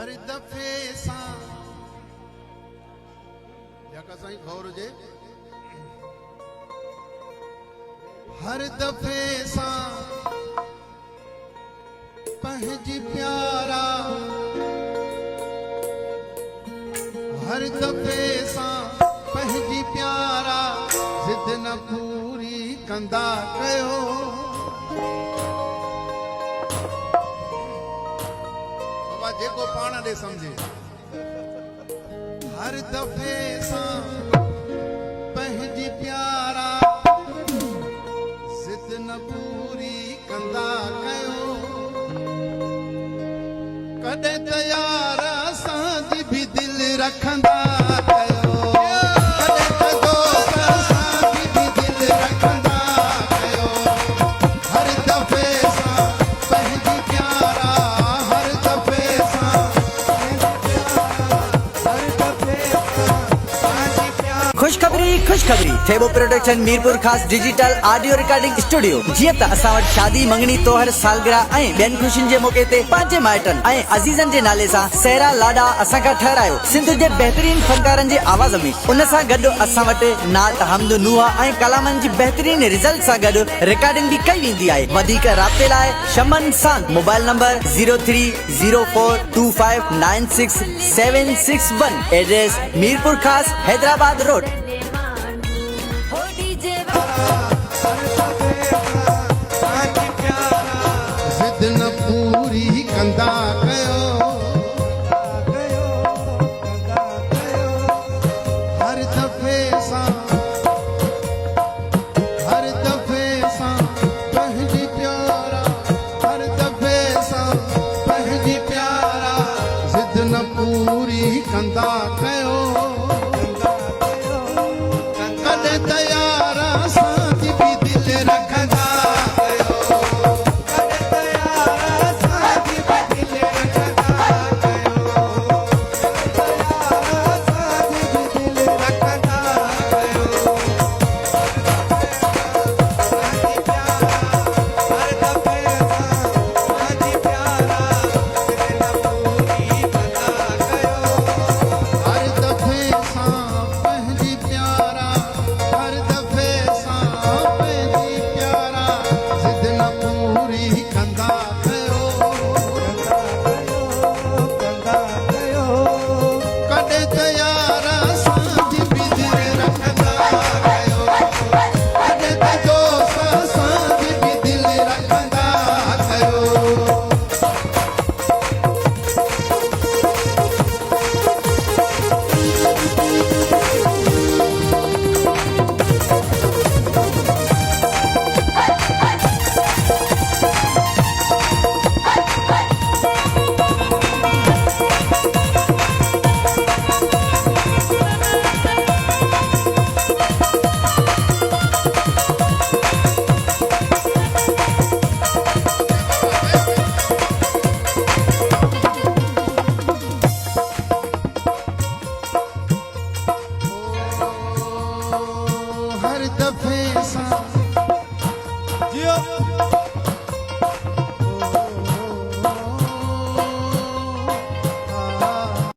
हर दफ़े सां जका साईं गौर हुजे हर दफ़े सां पंहिंजी प्यारा हर दफ़े सां पंहिंजी प्यारा ज़िद न पूरी कंदा कयो बाबा जेको पाण ॾे सम्झे हर दफ़े सां पंहिंजी प्यारा ज़िद न पूरी कंदा कयो कॾहिं त यार असांजी बि दिलि रखंदा कयो कॾहिं त दोस्त असांजी बि दिलि रखंदा कयो हर दफ़े सां पंहिंजी प्यारा हर दफ़े सां हर दफ़े सां पंहिंजी प्यारा खुशखबरी थेबो प्रोडक्शन मीरपुर खास डिजिटल ऑडियो रिकॉर्डिंग स्टूडियो जीअं त असां वटि शादी मंगनी तोहर सालगिरह ऐं ॿियनि ख़ुशियुनि जे मौके ते पंहिंजे माइटनि ऐं अज़ीज़नि जे नाले सां सहरा लाॾा असां खां ठहिरायो सिंध जे बहितरीन फनकारनि जे आवाज़ में उन सां गॾु असां वटि नात हमद नुहा ऐं कलामनि जी बहितरीन रिज़ल्ट सां गॾु रिकॉर्डिंग बि कई वेंदी आहे वधीक राब्ते लाइ शमन सां मोबाइल नंबर 030425966761 एड्रेस मीरपुर खास हैदराबाद रोड।